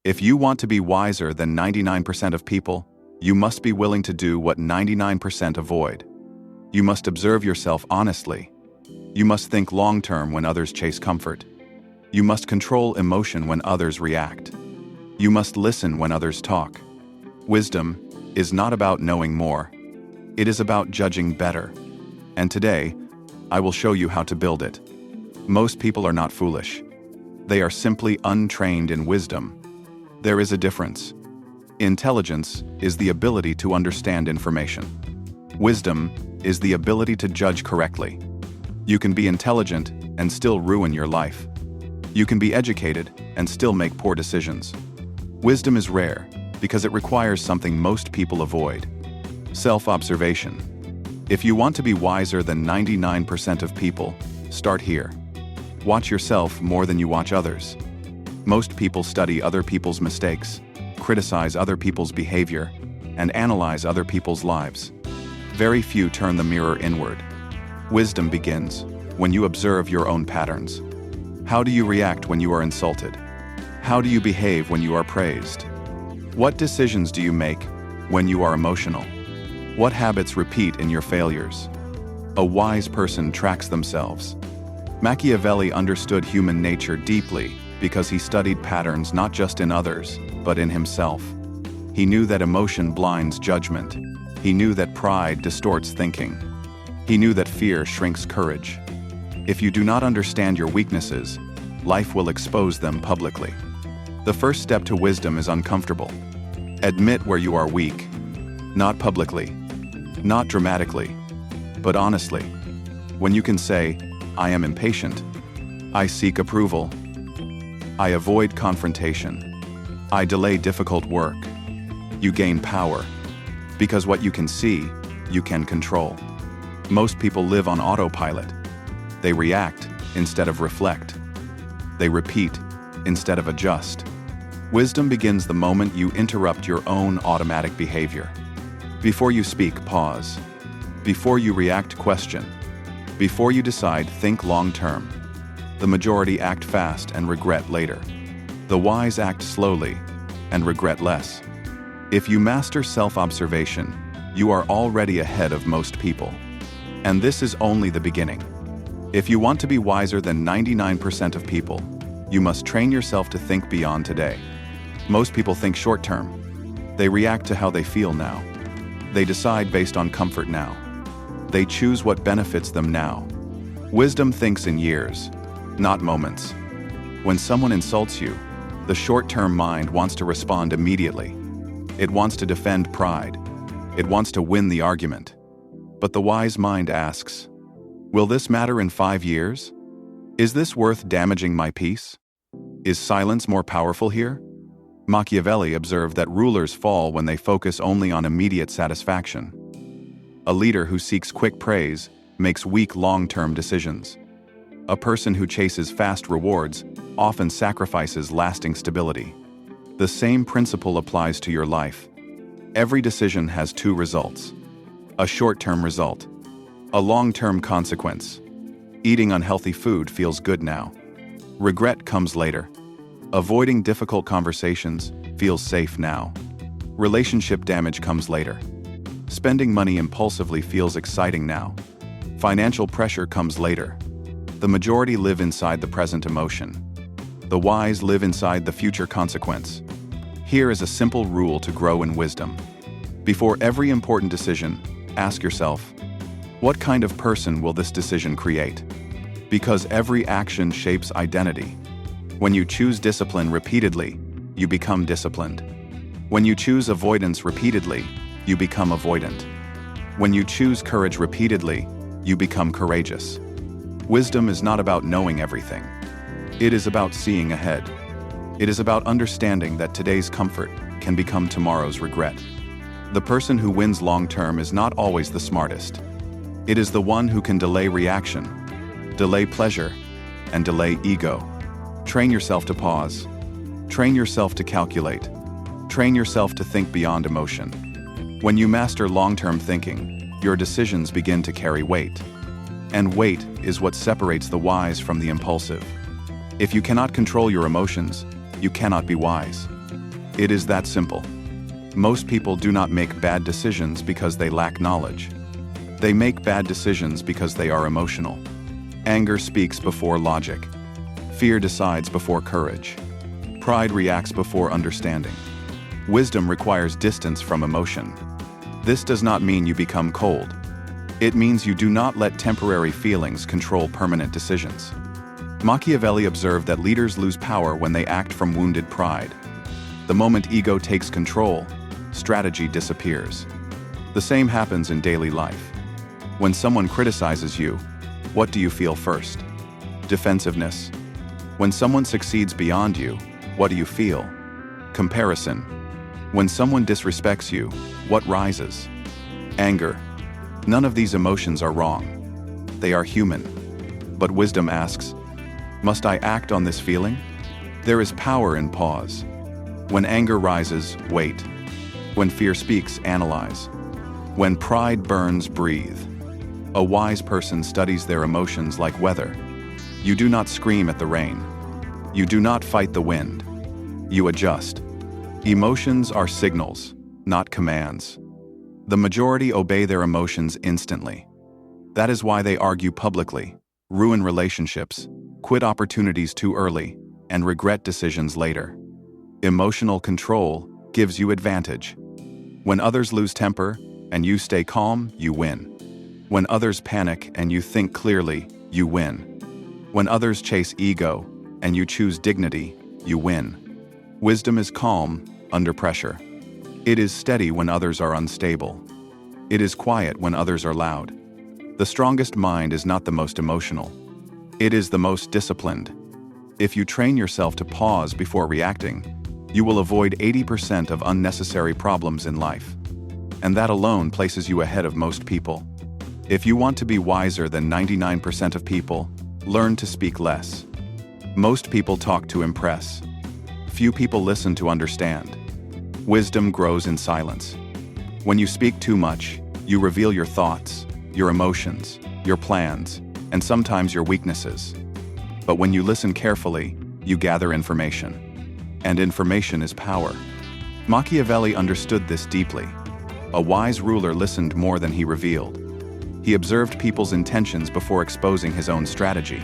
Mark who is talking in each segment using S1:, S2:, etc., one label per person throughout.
S1: If you want to be wiser than 99% of people, you must be willing to do what 99% avoid. You must observe yourself honestly. You must think long-term when others chase comfort. You must control emotion when others react. You must listen when others talk. Wisdom is not about knowing more. It is about judging better. And today, I will show you how to build it. Most people are not foolish. They are simply untrained in wisdom. There is a difference. Intelligence is the ability to understand information. Wisdom is the ability to judge correctly. You can be intelligent and still ruin your life. You can be educated and still make poor decisions. Wisdom is rare because it requires something most people avoid: self-observation. If you want to be wiser than 99% of people, start here. Watch yourself more than you watch others. Most people study other people's mistakes, criticize other people's behavior, and analyze other people's lives. Very few turn the mirror inward. Wisdom begins when you observe your own patterns. How do you react when you are insulted? How do you behave when you are praised? What decisions do you make when you are emotional? What habits repeat in your failures? A wise person tracks themselves. Machiavelli understood human nature deeply because he studied patterns not just in others, but in himself. He knew that emotion blinds judgment. He knew that pride distorts thinking. He knew that fear shrinks courage. If you do not understand your weaknesses, life will expose them publicly. The first step to wisdom is uncomfortable. Admit where you are weak. Not publicly, not dramatically, but honestly. When you can say, "I am impatient. I seek approval. I avoid confrontation. I delay difficult work," you gain power. Because what you can see, you can control. Most people live on autopilot. They react instead of reflect. They repeat instead of adjust. Wisdom begins the moment you interrupt your own automatic behavior. Before you speak, pause. Before you react, question. Before you decide, think long-term. The majority act fast and regret later. The wise act slowly and regret less. If you master self-observation, you are already ahead of most people. And this is only the beginning. If you want to be wiser than 99% of people, you must train yourself to think beyond today. Most people think short-term. They react to how they feel now. They decide based on comfort now. They choose what benefits them now. Wisdom thinks in years, not moments. When someone insults you, the short-term mind wants to respond immediately. It wants to defend pride. It wants to win the argument. But the wise mind asks, will this matter in 5 years? Is this worth damaging my peace? Is silence more powerful here? Machiavelli observed that rulers fall when they focus only on immediate satisfaction. A leader who seeks quick praise makes weak long-term decisions. A person who chases fast rewards often sacrifices lasting stability. The same principle applies to your life. Every decision has 2 results: a short-term result, a long-term consequence. Eating unhealthy food feels good now. Regret comes later. Avoiding difficult conversations feels safe now. Relationship damage comes later. Spending money impulsively feels exciting now. Financial pressure comes later. The majority live inside the present emotion. The wise live inside the future consequence. Here is a simple rule to grow in wisdom. Before every important decision, ask yourself, what kind of person will this decision create? Because every action shapes identity. When you choose discipline repeatedly, you become disciplined. When you choose avoidance repeatedly, you become avoidant. When you choose courage repeatedly, you become courageous. Wisdom is not about knowing everything. It is about seeing ahead. It is about understanding that today's comfort can become tomorrow's regret. The person who wins long-term is not always the smartest. It is the one who can delay reaction, delay pleasure, and delay ego. Train yourself to pause. Train yourself to calculate. Train yourself to think beyond emotion. When you master long-term thinking, your decisions begin to carry weight. And weight is what separates the wise from the impulsive. If you cannot control your emotions, you cannot be wise. It is that simple. Most people do not make bad decisions because they lack knowledge. They make bad decisions because they are emotional. Anger speaks before logic. Fear decides before courage. Pride reacts before understanding. Wisdom requires distance from emotion. This does not mean you become cold. It means you do not let temporary feelings control permanent decisions. Machiavelli observed that leaders lose power when they act from wounded pride. The moment ego takes control, strategy disappears. The same happens in daily life. When someone criticizes you, what do you feel first? Defensiveness. When someone succeeds beyond you, what do you feel? Comparison. When someone disrespects you, what rises? Anger. None of these emotions are wrong. They are human. But wisdom asks, must I act on this feeling? There is power in pause. When anger rises, wait. When fear speaks, analyze. When pride burns, breathe. A wise person studies their emotions like weather. You do not scream at the rain. You do not fight the wind. You adjust. Emotions are signals, not commands. The majority obey their emotions instantly. That is why they argue publicly, ruin relationships, quit opportunities too early, and regret decisions later. Emotional control gives you advantage. When others lose temper and you stay calm, you win. When others panic and you think clearly, you win. When others chase ego and you choose dignity, you win. Wisdom is calm under pressure. It is steady when others are unstable. It is quiet when others are loud. The strongest mind is not the most emotional. It is the most disciplined. If you train yourself to pause before reacting, you will avoid 80% of unnecessary problems in life. And that alone places you ahead of most people. If you want to be wiser than 99% of people, learn to speak less. Most people talk to impress. Few people listen to understand. Wisdom grows in silence. When you speak too much, you reveal your thoughts, your emotions, your plans, and sometimes your weaknesses. But when you listen carefully, you gather information. And information is power. Machiavelli understood this deeply. A wise ruler listened more than he revealed. He observed people's intentions before exposing his own strategy.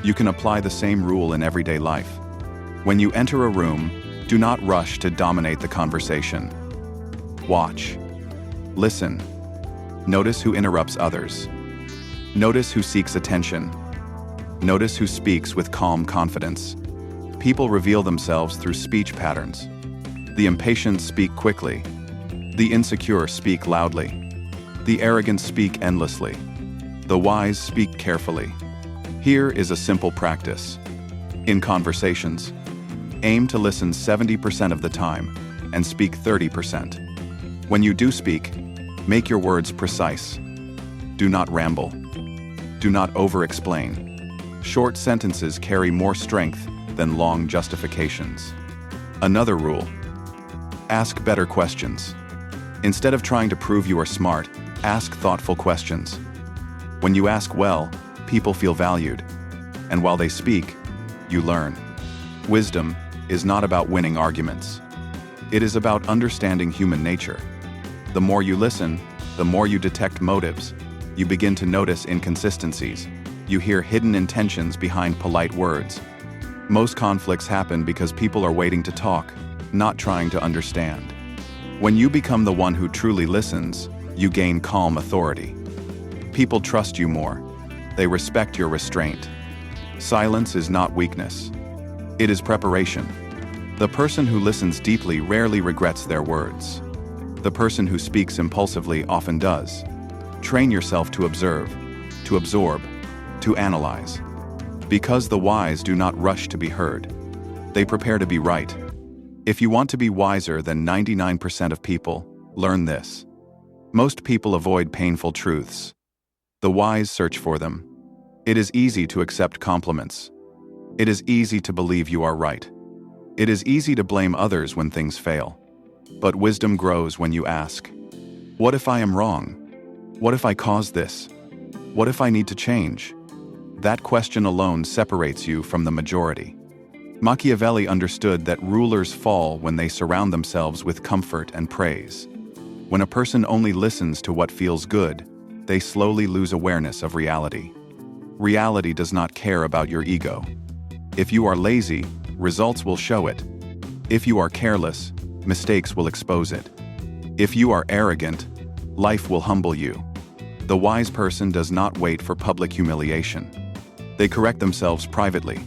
S1: You can apply the same rule in everyday life. When you enter a room, do not rush to dominate the conversation. Watch. Listen. Notice who interrupts others. Notice who seeks attention. Notice who speaks with calm confidence. People reveal themselves through speech patterns. The impatient speak quickly. The insecure speak loudly. The arrogant speak endlessly. The wise speak carefully. Here is a simple practice. In conversations, aim to listen 70% of the time and speak 30%. When you do speak, make your words precise. Do not ramble. Do not over-explain. Short sentences carry more strength than long justifications. Another rule: ask better questions. Instead of trying to prove you are smart, ask thoughtful questions. When you ask well, people feel valued. And while they speak, you learn. Wisdom is not about winning arguments. It is about understanding human nature. The more you listen, the more you detect motives. You begin to notice inconsistencies. You hear hidden intentions behind polite words. Most conflicts happen because people are waiting to talk, not trying to understand. When you become the one who truly listens, you gain calm authority. People trust you more. They respect your restraint. Silence is not weakness. It is preparation. The person who listens deeply rarely regrets their words. The person who speaks impulsively often does. Train yourself to observe, to absorb, to analyze. Because the wise do not rush to be heard. They prepare to be right. If you want to be wiser than 99% of people, learn this. Most people avoid painful truths. The wise search for them. It is easy to accept compliments. It is easy to believe you are right. It is easy to blame others when things fail. But wisdom grows when you ask, what if I am wrong? What if I caused this? What if I need to change? That question alone separates you from the majority. Machiavelli understood that rulers fall when they surround themselves with comfort and praise. When a person only listens to what feels good, they slowly lose awareness of reality. Reality does not care about your ego. If you are lazy, results will show it. If you are careless, mistakes will expose it. If you are arrogant, life will humble you. The wise person does not wait for public humiliation. They correct themselves privately.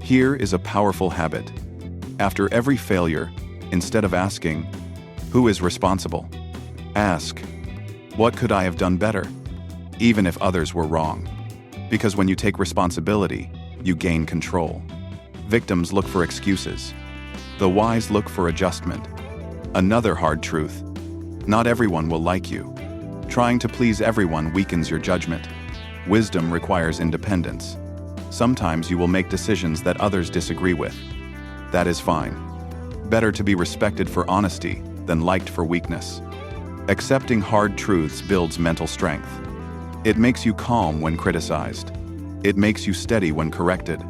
S1: Here is a powerful habit. After every failure, instead of asking, "Who is responsible?" ask, "What could I have done better?" Even if others were wrong. Because when you take responsibility, you gain control. Victims look for excuses. The wise look for adjustment. Another hard truth: not everyone will like you. Trying to please everyone weakens your judgment. Wisdom requires independence. Sometimes you will make decisions that others disagree with. That is fine. Better to be respected for honesty than liked for weakness. Accepting hard truths builds mental strength. It makes you calm when criticized. It makes you steady when corrected.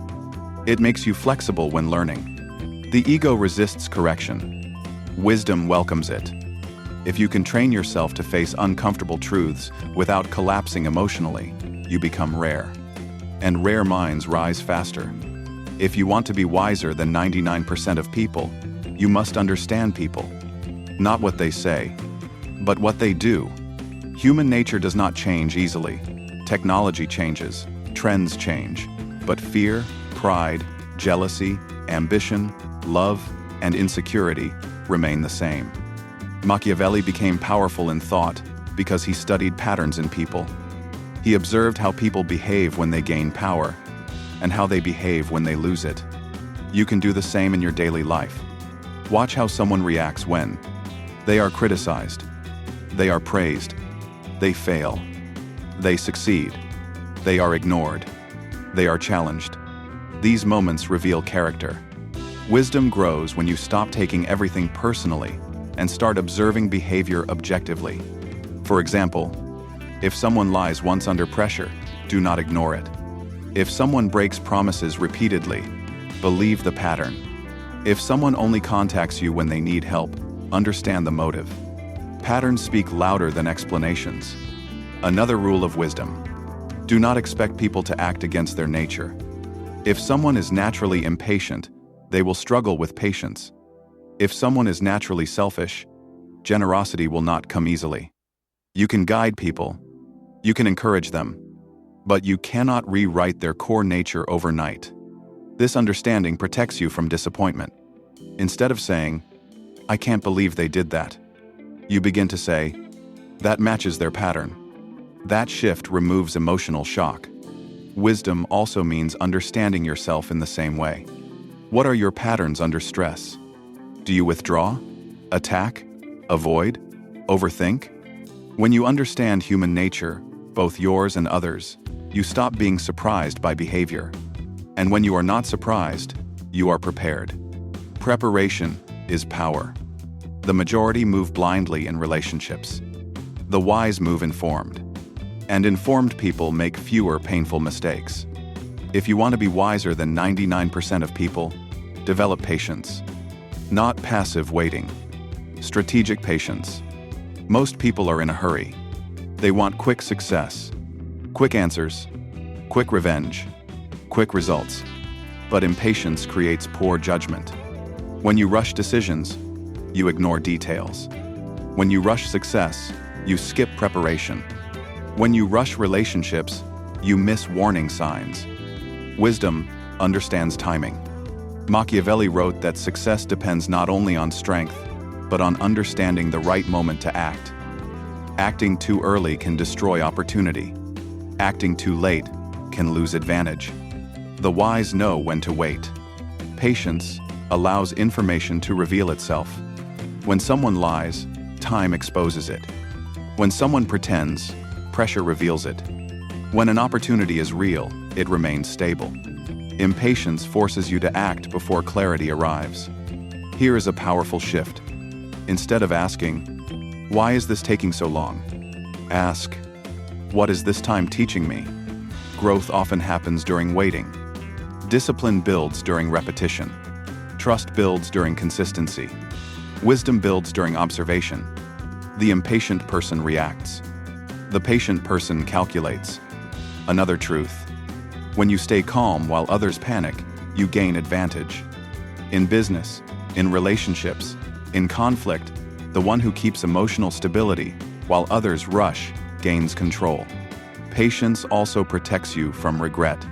S1: It makes you flexible when learning. The ego resists correction. Wisdom welcomes it. If you can train yourself to face uncomfortable truths without collapsing emotionally, you become rare. And rare minds rise faster. If you want to be wiser than 99% of people, you must understand people. Not what they say, but what they do. Human nature does not change easily. Technology changes, trends change, but fear, pride, jealousy, ambition, love, and insecurity remain the same. Machiavelli became powerful in thought because he studied patterns in people. He observed how people behave when they gain power, and how they behave when they lose it. You can do the same in your daily life. Watch how someone reacts when they are criticized, they are praised, they fail, they succeed, they are ignored, they are challenged. These moments reveal character. Wisdom grows when you stop taking everything personally and start observing behavior objectively. For example, if someone lies once under pressure, do not ignore it. If someone breaks promises repeatedly, believe the pattern. If someone only contacts you when they need help, understand the motive. Patterns speak louder than explanations. Another rule of wisdom: do not expect people to act against their nature. If someone is naturally impatient, they will struggle with patience. If someone is naturally selfish, generosity will not come easily. You can guide people, you can encourage them, but you cannot rewrite their core nature overnight. This understanding protects you from disappointment. Instead of saying, "I can't believe they did that," you begin to say, "That matches their pattern." That shift removes emotional shock. Wisdom also means understanding yourself in the same way. What are your patterns under stress? Do you withdraw, attack, avoid, overthink? When you understand human nature, both yours and others, you stop being surprised by behavior. And when you are not surprised, you are prepared. Preparation is power. The majority move blindly in relationships. The wise move informed. And informed people make fewer painful mistakes. If you want to be wiser than 99% of people, develop patience. Not passive waiting. Strategic patience. Most people are in a hurry. They want quick success, quick answers, quick revenge, quick results. But impatience creates poor judgment. When you rush decisions, you ignore details. When you rush success, you skip preparation. When you rush relationships, you miss warning signs. Wisdom understands timing. Machiavelli wrote that success depends not only on strength, but on understanding the right moment to act. Acting too early can destroy opportunity. Acting too late can lose advantage. The wise know when to wait. Patience allows information to reveal itself. When someone lies, time exposes it. When someone pretends, pressure reveals it. When an opportunity is real, it remains stable. Impatience forces you to act before clarity arrives. Here is a powerful shift. Instead of asking, "Why is this taking so long?" ask, "What is this time teaching me?" Growth often happens during waiting. Discipline builds during repetition. Trust builds during consistency. Wisdom builds during observation. The impatient person reacts. The patient person calculates. Another truth. When you stay calm while others panic, you gain advantage. In business, in relationships, in conflict, the one who keeps emotional stability while others rush gains control. Patience also protects you from regret.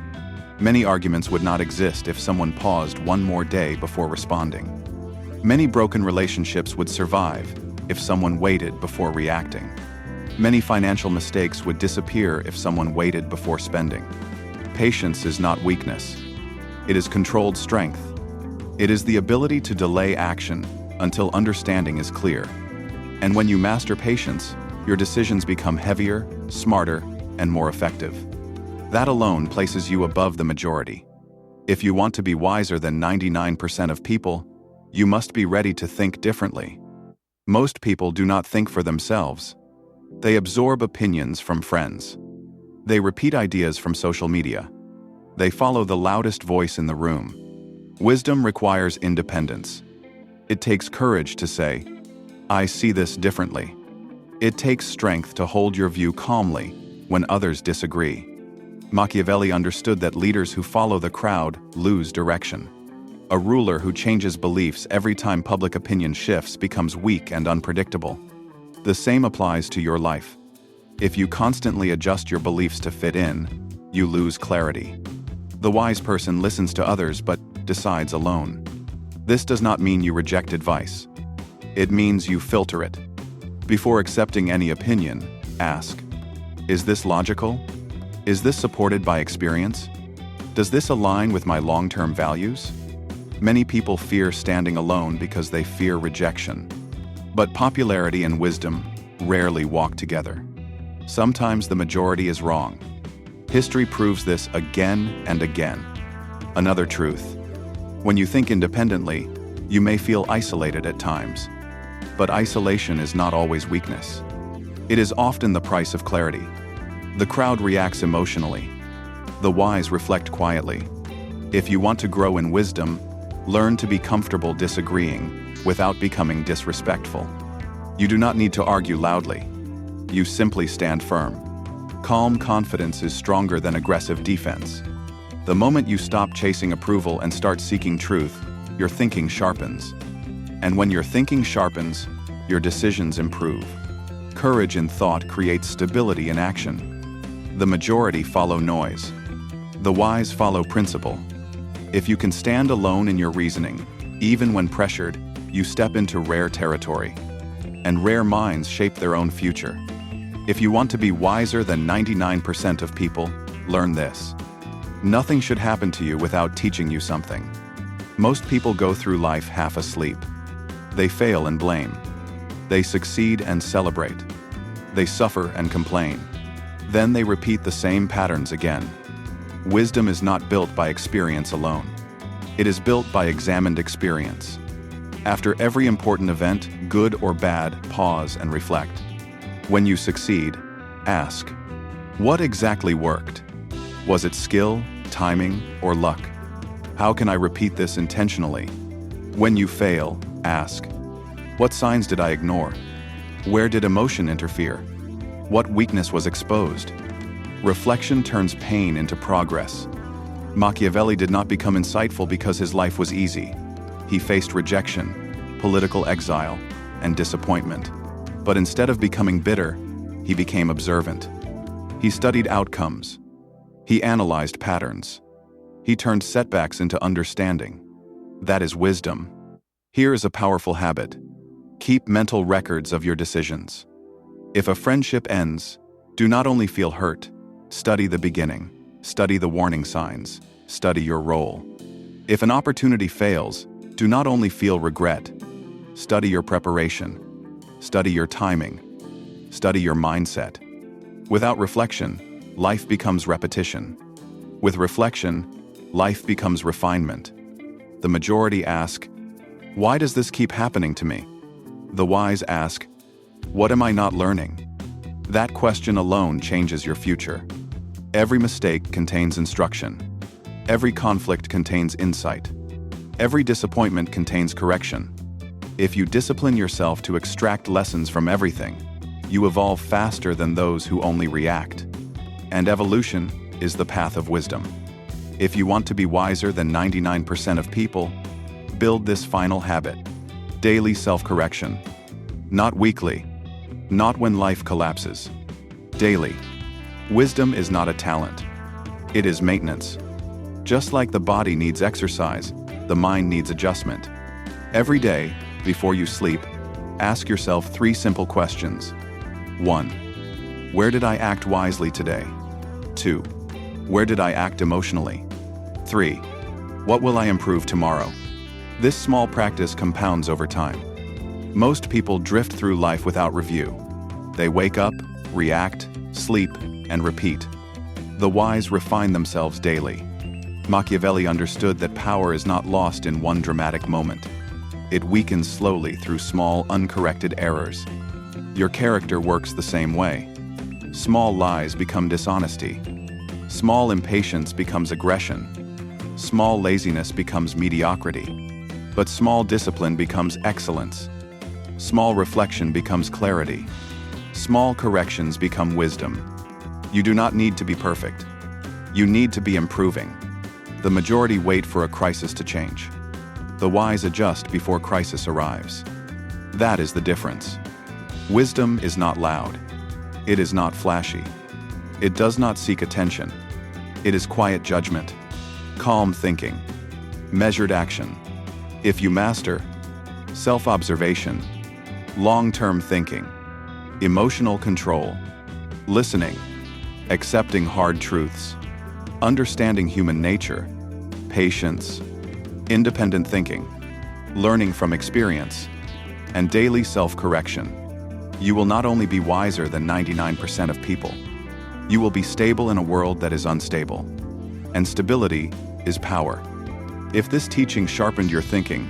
S1: Many arguments would not exist if someone paused one more day before responding. Many broken relationships would survive if someone waited before reacting. Many financial mistakes would disappear if someone waited before spending. Patience is not weakness. It is controlled strength. It is the ability to delay action until understanding is clear. And when you master patience, your decisions become heavier, smarter, and more effective. That alone places you above the majority. If you want to be wiser than 99% of people, you must be ready to think differently. Most people do not think for themselves. They absorb opinions from friends. They repeat ideas from social media. They follow the loudest voice in the room. Wisdom requires independence. It takes courage to say, "I see this differently." It takes strength to hold your view calmly when others disagree. Machiavelli understood that leaders who follow the crowd lose direction. A ruler who changes beliefs every time public opinion shifts becomes weak and unpredictable. The same applies to your life. If you constantly adjust your beliefs to fit in, you lose clarity. The wise person listens to others but decides alone. This does not mean you reject advice. It means you filter it. Before accepting any opinion, ask, "Is this logical? Is this supported by experience? Does this align with my long-term values?" Many people fear standing alone because they fear rejection. But popularity and wisdom rarely walk together. Sometimes the majority is wrong. History proves this again and again. Another truth. When you think independently, you may feel isolated at times. But isolation is not always weakness. It is often the price of clarity. The crowd reacts emotionally. The wise reflect quietly. If you want to grow in wisdom, learn to be comfortable disagreeing without becoming disrespectful. You do not need to argue loudly. You simply stand firm. Calm confidence is stronger than aggressive defense. The moment you stop chasing approval and start seeking truth, your thinking sharpens. And when your thinking sharpens, your decisions improve. Courage in thought creates stability in action. The majority follow noise. The wise follow principle. If you can stand alone in your reasoning, even when pressured, you step into rare territory. And rare minds shape their own future. If you want to be wiser than 99% of people, learn this. Nothing should happen to you without teaching you something. Most people go through life half asleep. They fail and blame. They succeed and celebrate. They suffer and complain. Then they repeat the same patterns again. Wisdom is not built by experience alone. It is built by examined experience. After every important event, good or bad, pause and reflect. When you succeed, ask, what exactly worked? Was it skill, timing, or luck? How can I repeat this intentionally? When you fail, ask, what signs did I ignore? Where did emotion interfere? What weakness was exposed? Reflection turns pain into progress. Machiavelli did not become insightful because his life was easy. He faced rejection, political exile, and disappointment. But instead of becoming bitter, he became observant. He studied outcomes. He analyzed patterns. He turned setbacks into understanding. That is wisdom. Here is a powerful habit. Keep mental records of your decisions. If a friendship ends, do not only feel hurt. Study the beginning. Study the warning signs. Study your role. If an opportunity fails, do not only feel regret. Study your preparation. Study your timing. Study your mindset. Without reflection, life becomes repetition. With reflection, life becomes refinement. The majority ask, why does this keep happening to me? The wise ask, what am I not learning? That question alone changes your future. Every mistake contains instruction. Every conflict contains insight. Every disappointment contains correction. If you discipline yourself to extract lessons from everything, you evolve faster than those who only react. And evolution is the path of wisdom. If you want to be wiser than 99% of people, build this final habit: daily self-correction. Not weekly, not when life collapses. Daily. Wisdom is not a talent. It is maintenance. Just like the body needs exercise, the mind needs adjustment. Every day, before you sleep, ask yourself 3 simple questions. 1. Where did I act wisely today? 2. Where did I act emotionally? 3. What will I improve tomorrow? This small practice compounds over time. Most people drift through life without review. They wake up, react, sleep, and repeat. The wise refine themselves daily. Machiavelli understood that power is not lost in one dramatic moment. It weakens slowly through small, uncorrected errors. Your character works the same way. Small lies become dishonesty. Small impatience becomes aggression. Small laziness becomes mediocrity. But small discipline becomes excellence. Small reflection becomes clarity. Small corrections become wisdom. You do not need to be perfect. You need to be improving. The majority wait for a crisis to change. The wise adjust before crisis arrives. That is the difference. Wisdom is not loud. It is not flashy. It does not seek attention. It is quiet judgment, calm thinking, measured action. If you master self-observation, long-term thinking, emotional control, listening, accepting hard truths, understanding human nature, patience, independent thinking, learning from experience, and daily self-correction, you will not only be wiser than 99% of people, you will be stable in a world that is unstable. And stability is power. If this teaching sharpened your thinking,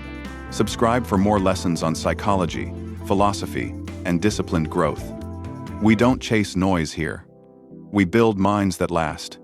S1: subscribe for more lessons on psychology, philosophy, and disciplined growth. We don't chase noise here. We build minds that last.